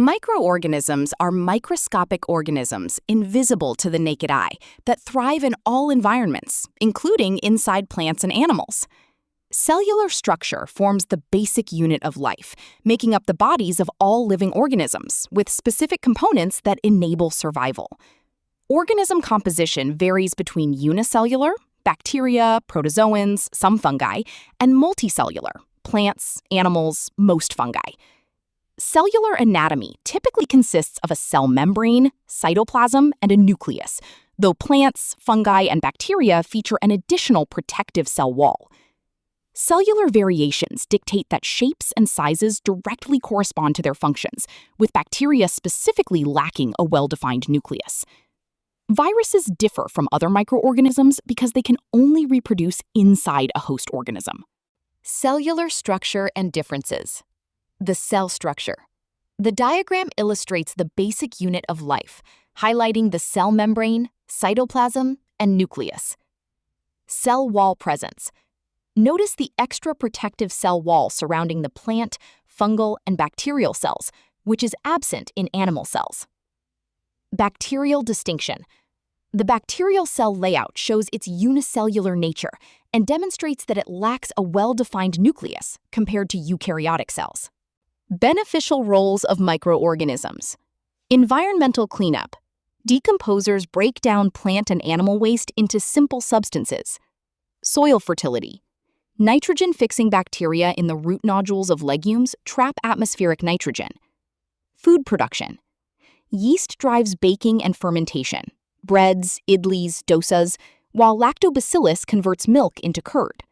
Microorganisms are microscopic organisms invisible to the naked eye that thrive in all environments, including inside plants and animals. Cellular structure forms the basic unit of life, making up the bodies of all living organisms, with specific components that enable survival. Organism composition varies between unicellular, bacteria, protozoans, some fungi, and multicellular, plants, animals, most fungi. Cellular anatomy typically consists of a cell membrane, cytoplasm, and a nucleus, though plants, fungi, and bacteria feature an additional protective cell wall. Cellular variations dictate that shapes and sizes directly correspond to their functions, with bacteria specifically lacking a well-defined nucleus. Viruses differ from other microorganisms because they can only reproduce inside a host organism. Cellular structure and differences. The cell structure. The diagram illustrates the basic unit of life, highlighting the cell membrane, cytoplasm, and nucleus. Cell wall presence. Notice the extra protective cell wall surrounding the plant, fungal, and bacterial cells, which is absent in animal cells. Bacterial distinction. The bacterial cell layout shows its unicellular nature and demonstrates that it lacks a well-defined nucleus compared to eukaryotic cells. Beneficial roles of microorganisms. Environmental cleanup. Decomposers break down plant and animal waste into simple substances. Soil fertility. Nitrogen-fixing bacteria in the root nodules of legumes trap atmospheric nitrogen. Food production. Yeast drives baking and fermentation, breads, idlis, dosas, while lactobacillus converts milk into curd.